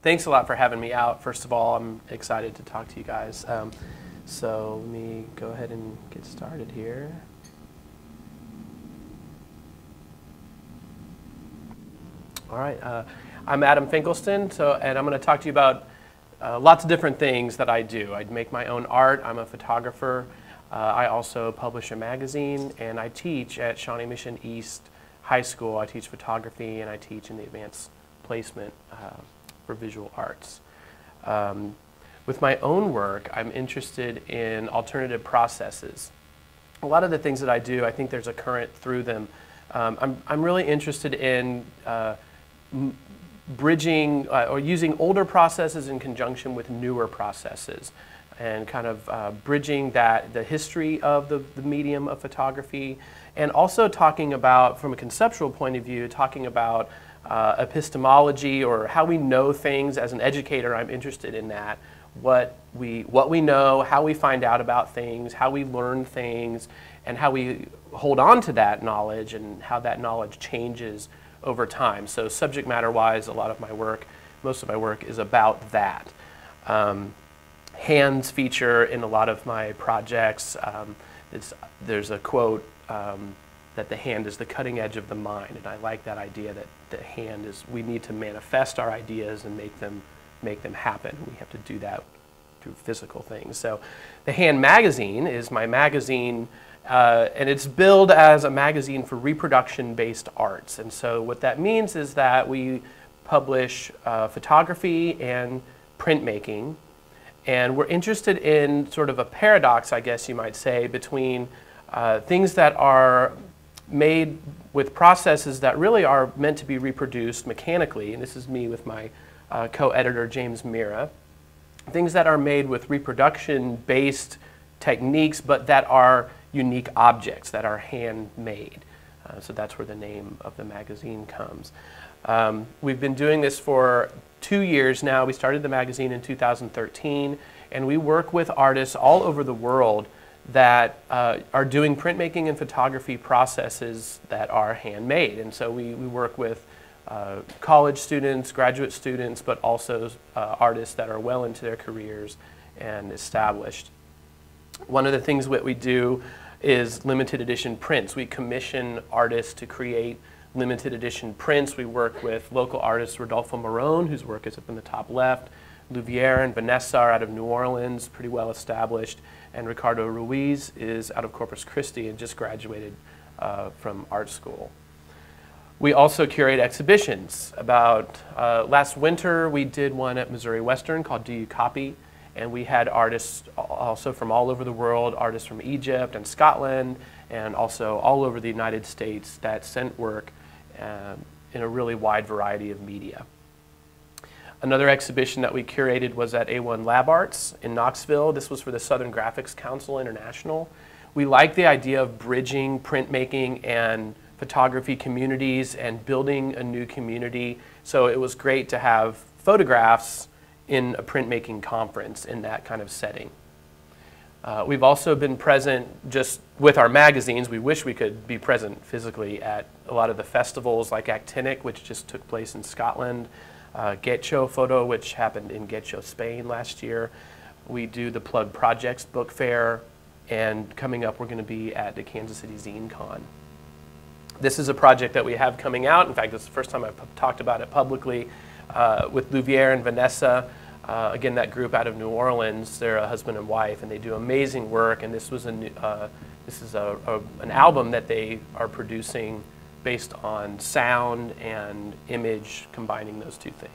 Thanks a lot for having me out. First of all, I'm excited to talk to you guys. So let me go ahead and get started here. All right, I'm Adam Finkelston, and I'm going to talk to you about lots of different things that I do. I make my own art. I'm a photographer. I also publish a magazine, and I teach at Shawnee Mission East High School. I teach photography, and I teach in the advanced placement for visual arts. With my own work, I'm interested in alternative processes. A lot of the things that I do, I think there's a current through them. I'm really interested in bridging or using older processes in conjunction with newer processes, and kind of bridging the history of the medium of photography, and also talking about, from a conceptual point of view, talking about epistemology, or how we know things. As an educator, I'm interested in that. What we know, how we find out about things, how we learn things, and how we hold on to that knowledge, and how that knowledge changes over time. So subject matter-wise, most of my work is about that. Hands feature in a lot of my projects. There's a quote that the hand is the cutting edge of the mind, and I like that idea that the hand is, we need to manifest our ideas and make them happen. We have to do that through physical things. So the Hand magazine is my magazine, and it's billed as a magazine for reproduction-based arts. And so what that means is that we publish photography and printmaking, and we're interested in sort of a paradox, I guess you might say, between things that are made with processes that really are meant to be reproduced mechanically, and this is me with my co-editor James Mira, things that are made with reproduction-based techniques, but that are unique objects, that are handmade. So that's where the name of the magazine comes. We've been doing this for 2 years now. We started the magazine in 2013, and we work with artists all over the world that are doing printmaking and photography processes that are handmade. And so we work with college students, graduate students, but also artists that are well into their careers and established. One of the things that we do is limited edition prints. We commission artists to create limited edition prints. We work with local artists, Rodolfo Marone, whose work is up in the top left. Louviere and Vanessa are out of New Orleans, pretty well established. And Ricardo Ruiz is out of Corpus Christi and just graduated from art school. We also curate exhibitions. About last winter, we did one at Missouri Western called Do You Copy? And we had artists also from all over the world, artists from Egypt and Scotland, and also all over the United States that sent work in a really wide variety of media. Another exhibition that we curated was at A1 Lab Arts in Knoxville. This was for the Southern Graphics Council International. We like the idea of bridging printmaking and photography communities and building a new community. So it was great to have photographs in a printmaking conference in that kind of setting. We've also been present just with our magazines. We wish we could be present physically at a lot of the festivals like Actinic, which just took place in Scotland, Getxo Photo, which happened in Getxo, Spain last year. We do the Plug Projects Book Fair, and coming up we're going to be at the Kansas City Zine Con. This is a project that we have coming out. In fact, this is the first time I've talked about it publicly with Louviere and Vanessa. Again, that group out of New Orleans, they're a husband and wife, and they do amazing work. And this was an album that they are producing based on sound and image, combining those two things.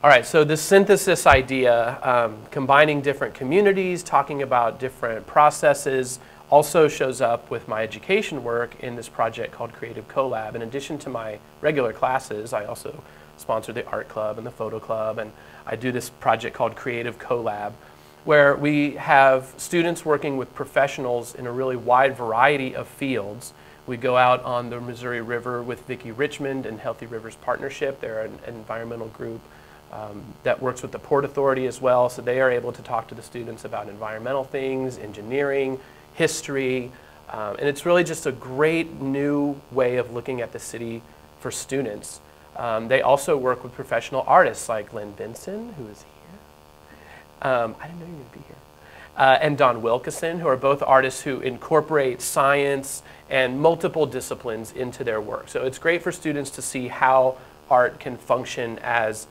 All right, so this synthesis idea, combining different communities, talking about different processes, also shows up with my education work in this project called Creative Collab. In addition to my regular classes, I also sponsor the art club and the photo club, and I do this project called Creative Collab, where we have students working with professionals in a really wide variety of fields. We go out on the Missouri River with Vicki Richmond and Healthy Rivers Partnership. They're an environmental group that works with the Port Authority as well, so they are able to talk to the students about environmental things, engineering, history, and it's really just a great new way of looking at the city for students. They also work with professional artists like Lynn Benson, who is here. I didn't know you were going to be here. And Don Wilkeson, who are both artists who incorporate science and multiple disciplines into their work. So it's great for students to see how art can function as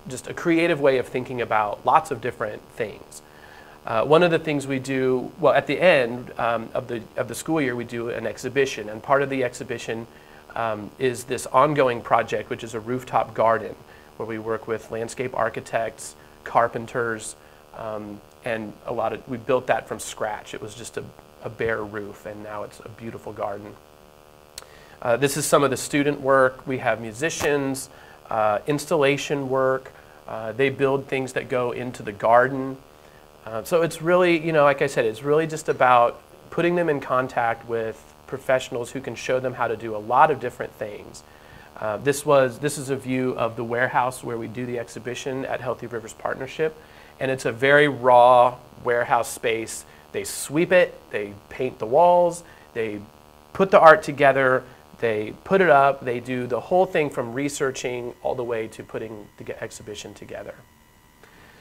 just a creative way of thinking about lots of different things. One of the things we do, well, at the end of the school year, we do an exhibition, and part of the exhibition is this ongoing project, which is a rooftop garden, where we work with landscape architects, carpenters, and we built that from scratch. It was just a bare roof, and now it's a beautiful garden. This is some of the student work. We have musicians, installation work. They build things that go into the garden. So it's really, like I said, it's really just about putting them in contact with professionals who can show them how to do a lot of different things. This is a view of the warehouse where we do the exhibition at Healthy Rivers Partnership. And it's a very raw warehouse space. They sweep it, they paint the walls, they put the art together, they put it up, they do the whole thing from researching all the way to putting the exhibition together.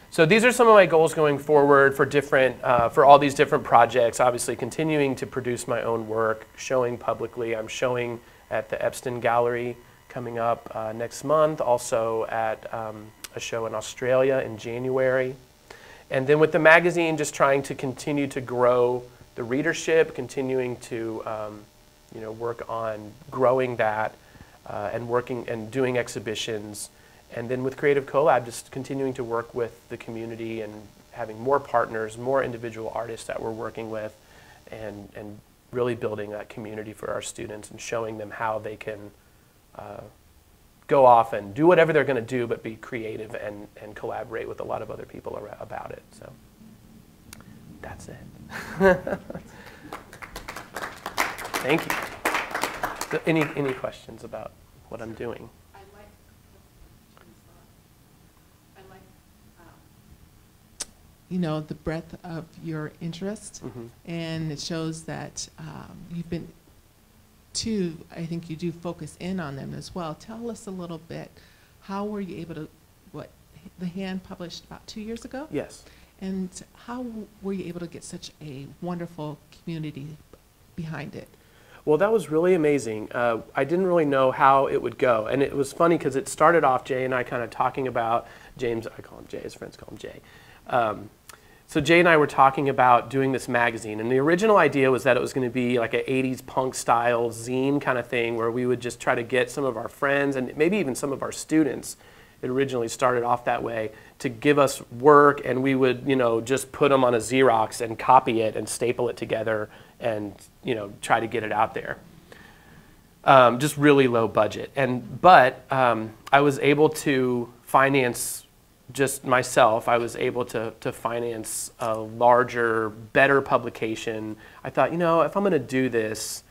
So these are some of my goals going forward for all these different projects. Obviously continuing to produce my own work, showing publicly. I'm showing at the Epstein Gallery coming up next month, also at a show in Australia in January. And then with the magazine, just trying to continue to grow the readership, continuing to work on growing that and doing exhibitions. And then with Creative Collab, just continuing to work with the community and having more partners, more individual artists that we're working with, and really building that community for our students and showing them how they can go off and do whatever they're going to do, but be creative and collaborate with a lot of other people about it. So that's it. Thank you. So any questions about what I'm doing? The breadth of your interest, and it shows that you've been I think you do focus in on them as well. Tell us a little bit, how were you able to, The Hand published about 2 years ago? Yes. And how were you able to get such a wonderful community behind it? Well, that was really amazing. I didn't really know how it would go. And it was funny because it started off Jay and I kind of talking about, James, I call him Jay, his friends call him Jay. So Jay and I were talking about doing this magazine, and the original idea was that it was going to be like an 80s punk style zine kind of thing where we would just try to get some of our friends and maybe even some of our students, it originally started off that way, to give us work, and we would just put them on a Xerox and copy it and staple it together and try to get it out there. Just really low budget. But I was able to finance just myself. I was able to finance a larger, better publication. I thought, if I'm going to do this,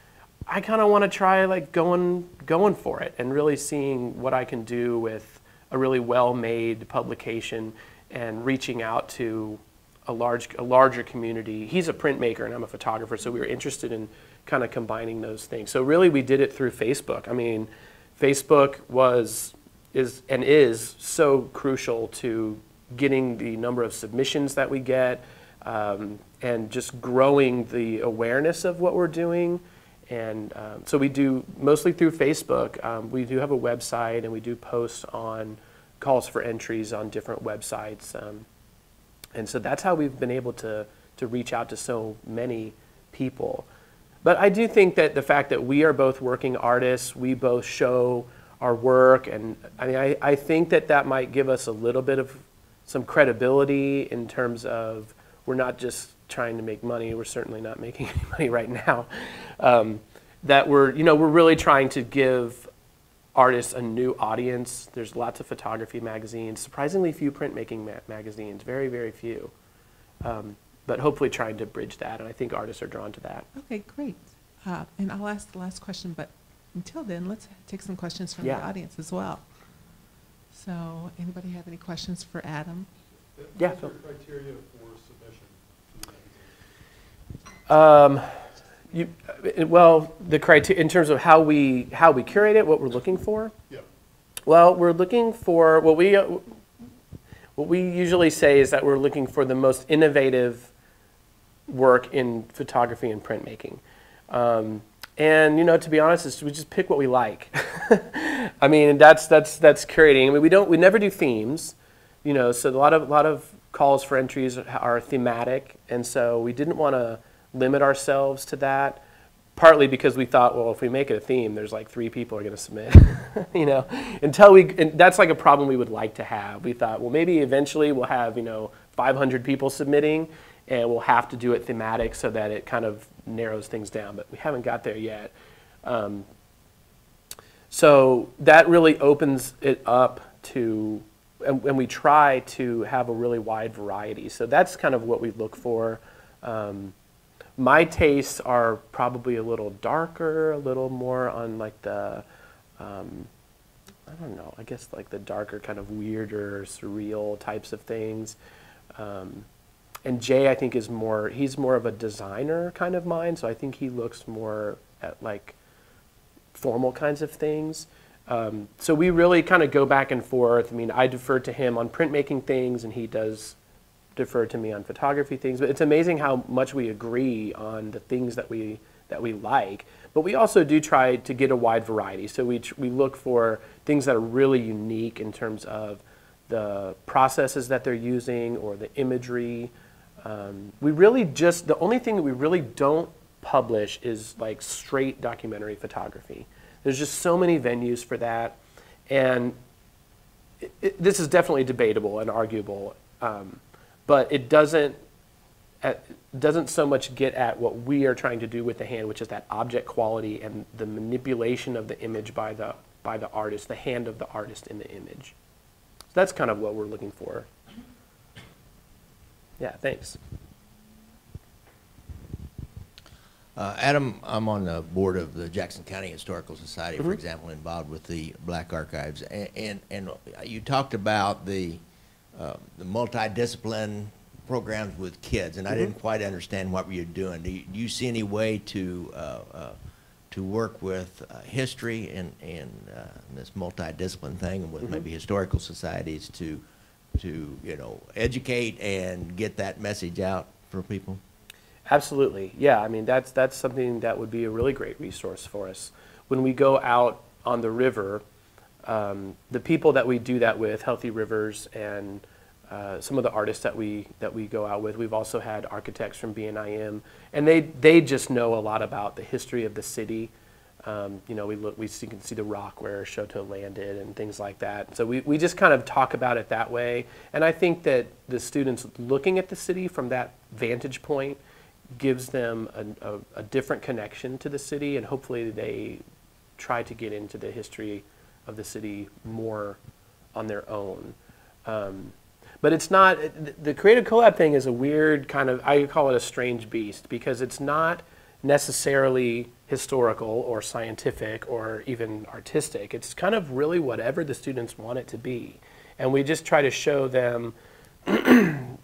I kind of want to try going for it and really seeing what I can do with a really well-made publication and reaching out to a larger community. He's a printmaker and I'm a photographer, so we were interested in kind of combining those things. So really we did it through Facebook. I mean, Facebook is so crucial to getting the number of submissions that we get, and just growing the awareness of what we're doing. And so we do mostly through Facebook. We do have a website, and we do post on calls for entries on different websites. And so that's how we've been able to reach out to so many people. But I do think that the fact that we are both working artists, we both show our work, and I think that might give us a little bit of some credibility in terms of we're not just trying to make money. We're certainly not making any money right now. That we're really trying to give artists a new audience. There's lots of photography magazines, surprisingly few printmaking magazines, very, very few. But hopefully trying to bridge that, and I think artists are drawn to that. Okay, great. And I'll ask the last question, but until then, let's take some questions from the audience as well. So, anybody have any questions for Adam? What's your criteria for submission? Well, the criteria in terms of how we curate it, what we're looking for. Yeah. Well, we're looking for what we usually say is that we're looking for the most innovative work in photography and printmaking. And to be honest, we just pick what we like. I mean, that's curating. I mean, we never do themes, So a lot of calls for entries are thematic, and so we didn't want to limit ourselves to that. Partly because we thought, well, if we make it a theme, there's like 3 people are going to submit, and that's like a problem we would like to have. We thought, well, maybe eventually we'll have 500 people submitting, and we'll have to do it thematic so that it kind of narrows things down, but we haven't got there yet. So that really opens it up to, and we try to have a really wide variety. So that's kind of what we look for. My tastes are probably a little darker, a little more on like the, I don't know, I guess like the darker kind of weirder, surreal types of things. And Jay, I think, he's more of a designer kind of mind, so I think he looks more at like formal kinds of things. So we really kind of go back and forth. I mean, I defer to him on printmaking things, and he does defer to me on photography things. But it's amazing how much we agree on the things that we like. But we also do try to get a wide variety. So we look for things that are really unique in terms of the processes that they're using or the imagery. The only thing that we really don't publish is like straight documentary photography. There's just so many venues for that, and this is definitely debatable and arguable, but it doesn't so much get at what we are trying to do with the hand, which is that object quality and the manipulation of the image by the artist, the hand of the artist in the image. So that's kind of what we're looking for. Yeah, thanks. Adam, I'm on the board of the Jackson County Historical Society, for example, involved with the Black Archives, and you talked about the multidiscipline programs with kids, and I didn't quite understand what you're doing. Do you see any way to work with history and this multidiscipline thing, and with maybe historical societies to educate and get that message out for people? Absolutely, yeah. I mean, that's something that would be a really great resource for us. When we go out on the river, the people that we do that with, Healthy Rivers, and some of the artists that we go out with, we've also had architects from BNIM, and they just know a lot about the history of the city. We can see the rock where Choteau landed and things like that. So we just kind of talk about it that way. And I think that the students looking at the city from that vantage point gives them a different connection to the city, and hopefully they try to get into the history of the city more on their own. But it's not, the Creative Collab thing is a weird kind of, I call it a strange beast, because it's not necessarily historical or scientific or even artistic. It's kind of really whatever the students want it to be. And we just try to show them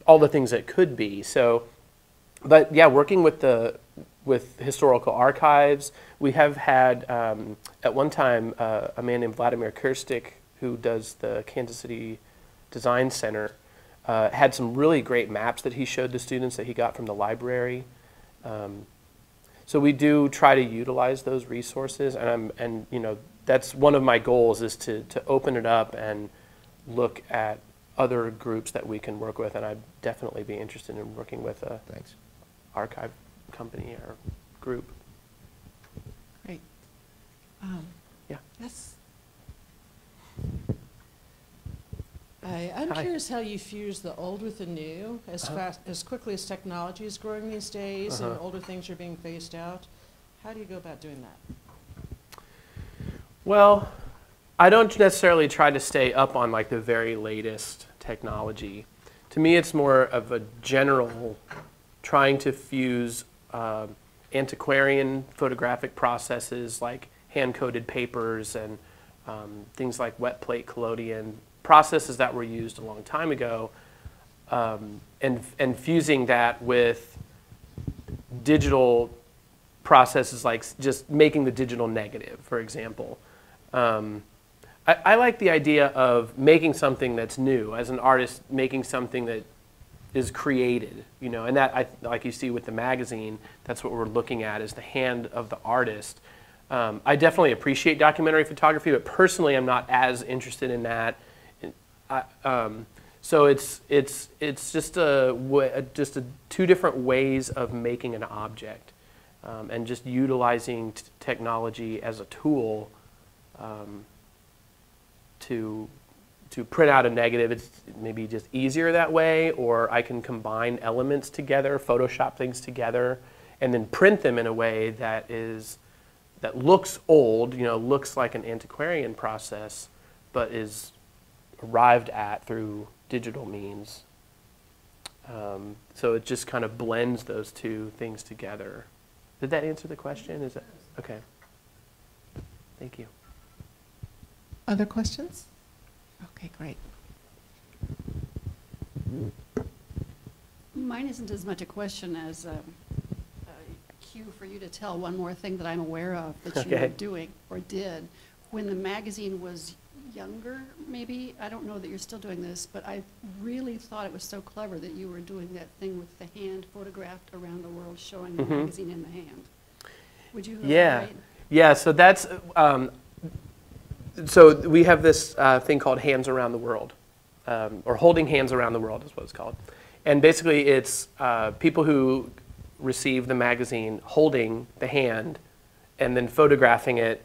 all the things it could be. So, but yeah, working with historical archives, we have had, at one time, a man named Vladimir Kirstik, who does the Kansas City Design Center, had some really great maps that he showed the students that he got from the library. So we do try to utilize those resources, and that's one of my goals, is to open it up and look at other groups that we can work with, and I'd definitely be interested in working with a archive company or group. Great. Yeah. Yes. I'm curious how you fuse the old with the new as quickly as technology is growing these days and older things are being phased out. How do you go about doing that? Well, I don't necessarily try to stay up on like the very latest technology. To me, it's more of a general trying to fuse antiquarian photographic processes like hand-coded papers and things like wet plate collodion, processes that were used a long time ago, and fusing that with digital processes like just making the digital negative, for example. I like the idea of making something that's new, as an artist, making something that is created, you know, and that, like you see with the magazine, that's what we're looking at, is the hand of the artist. I definitely appreciate documentary photography, but personally I'm not as interested in that. So it's just two different ways of making an object, and just utilizing technology as a tool to print out a negative. It's maybe just easier that way, or I can combine elements together, Photoshop things together, and then print them in a way that looks old, you know, looks like an antiquarian process, but is arrived at through digital means. So it just kind of blends those two things together. Did that answer the question? Is that okay? Thank you. Other questions? Okay, great. Mine isn't as much a question as a cue for you to tell one more thing that I'm aware of that you were doing or did. When the magazine was younger, maybe, I don't know that you're still doing this, but I really thought it was so clever that you were doing that thing with the hand photographed around the world, showing the magazine in the hand. Would you elaborate? Yeah, so that's, so we have this thing called Hands Around the World, or Holding Hands Around the World is what it's called. And basically it's people who receive the magazine holding the hand and then photographing it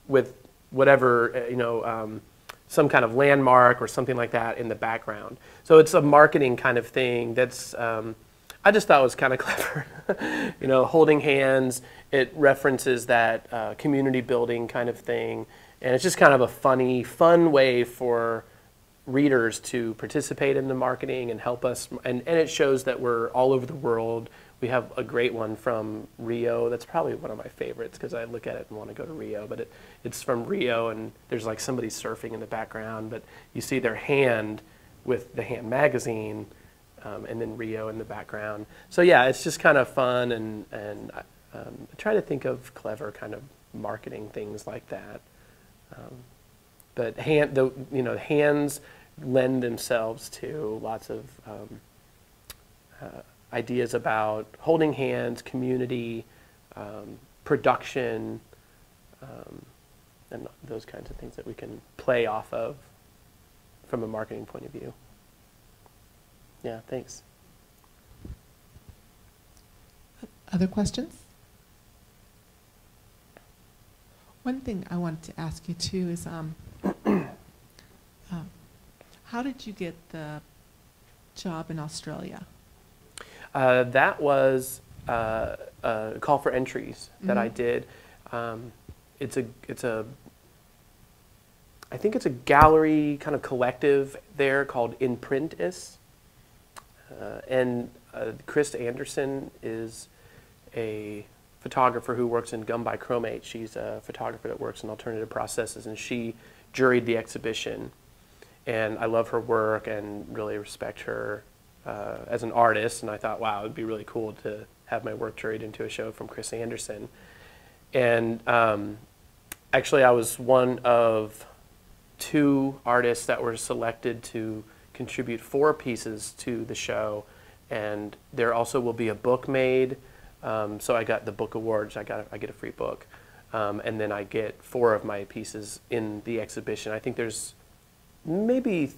with whatever, you know, some kind of landmark or something like that in the background. So it's a marketing kind of thing that's, I just thought was kind of clever. You know, holding hands, it references that community building kind of thing. And it's just kind of a fun way for readers to participate in the marketing and help us. And it shows that we're all over the world. We have a great one from Rio. That's probably one of my favorites because I look at it and want to go to Rio. But it's from Rio, and there's like somebody surfing in the background. But you see their hand with the hand magazine, and then Rio in the background. So yeah, it's just kind of fun, and I try to think of clever kind of marketing things like that. But hands lend themselves to lots of ideas about holding hands, community, production, and those kinds of things that we can play off of from a marketing point of view. Yeah, thanks. Other questions? One thing I wanted to ask you too is, how did you get the job in Australia? That was a call for entries that I did. I think it's a gallery kind of collective there called In Print Is. And Chris Anderson is a photographer who works in Gum by Chromate. She's a photographer that works in alternative processes, and she juried the exhibition. And I love her work and really respect her as an artist, and I thought, wow, it would be really cool to have my work juried into a show from Chris Anderson. And actually I was one of 2 artists that were selected to contribute 4 pieces to the show, and there also will be a book made. So I got the book awards. I get a free book, and then I get 4 of my pieces in the exhibition. I think there's maybe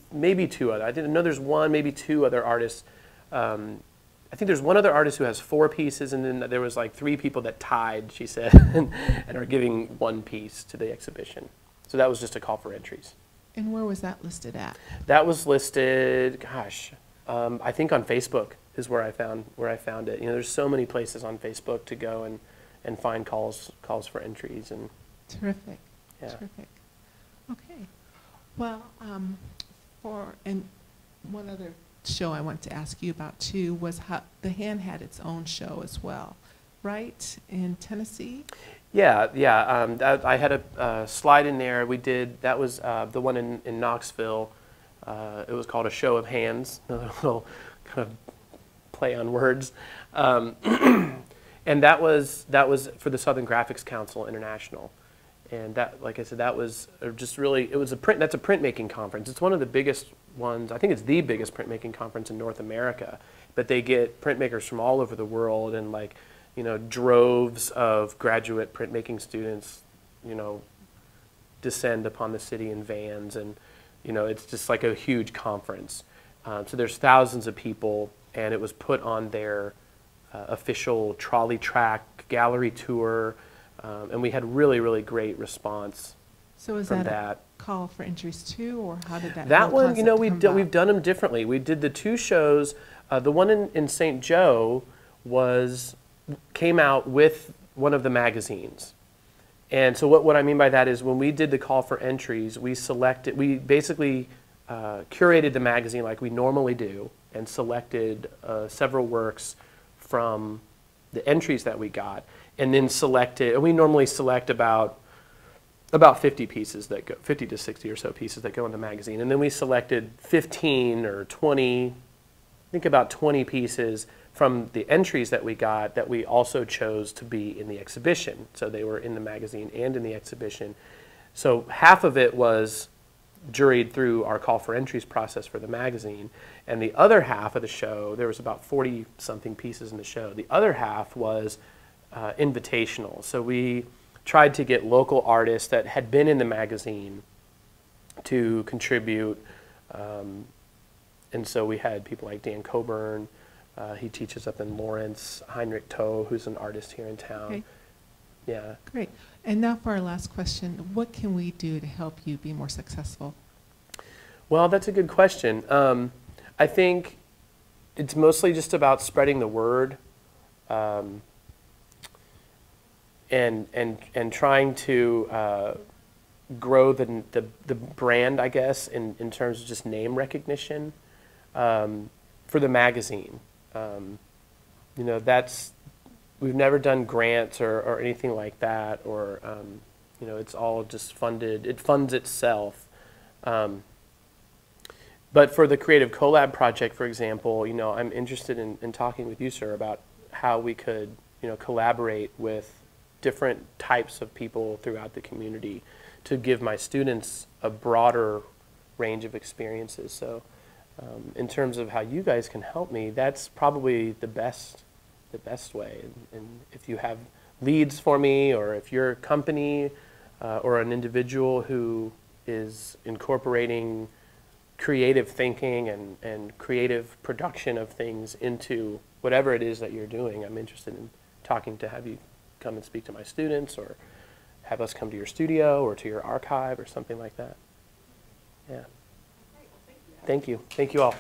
2 other. I didn't know there's 1, maybe 2 other artists. I think there's 1 other artist who has 4 pieces, and then there was like 3 people that tied, she said, and are giving 1 piece to the exhibition. So that was just a call for entries. And where was that listed at? That was listed, gosh, I think on Facebook is where I found it. You know, there's so many places on Facebook to go and find calls for entries. And terrific. Yeah. Terrific. Okay. Well, and one other show I want to ask you about too was how the hand had its own show as well, right, in Tennessee? Yeah. I had a slide in there. We did, that was the one in Knoxville. It was called A Show of Hands, another little kind of play on words. And that was for the Southern Graphics Council International. And that, like I said, that was just really, it was that's a printmaking conference. It's one of the biggest ones, I think it's the biggest printmaking conference in North America. But they get printmakers from all over the world, and like, you know, droves of graduate printmaking students, you know, descend upon the city in vans, and, you know, it's just like a huge conference. So there's thousands of people, and it was put on their official trolley track gallery tour. And we had really, really great response. So is from that a call for entries too, or how did that? That whole one, you know, concept come we've about? done them differently. We did the 2 shows. The one in St. Joe came out with one of the magazines. And so what I mean by that is when we did the call for entries, we basically curated the magazine like we normally do, and selected several works from the entries that we got. And then and we normally select about 50 pieces that go, 50 to 60 or so pieces that go in the magazine. And then we selected 15 or 20, I think about 20 pieces from the entries that we got that we also chose to be in the exhibition. So they were in the magazine and in the exhibition. So half of it was juried through our call for entries process for the magazine. And the other half of the show, there was about 40-something pieces in the show. The other half was invitational. So we tried to get local artists that had been in the magazine to contribute. And so we had people like Dan Coburn, he teaches up in Lawrence, Heinrich Toe, who's an artist here in town. Okay. Yeah. Great. And now for our last question, what can we do to help you be more successful? Well, that's a good question. I think it's mostly just about spreading the word. And trying to grow the brand, I guess, in terms of just name recognition for the magazine. You know, we've never done grants or anything like that, or you know, it's all just funded. It funds itself. But for the Creative Collab project, for example, you know, I'm interested in talking with you, sir, about how we could, you know, collaborate with different types of people throughout the community to give my students a broader range of experiences. So in terms of how you guys can help me, that's probably the best way. And if you have leads for me, or if you're a company or an individual who is incorporating creative thinking and creative production of things into whatever it is that you're doing, I'm interested in talking to have you come and speak to my students, or have us come to your studio or to your archive or something like that. Yeah. Thank you. Thank you all.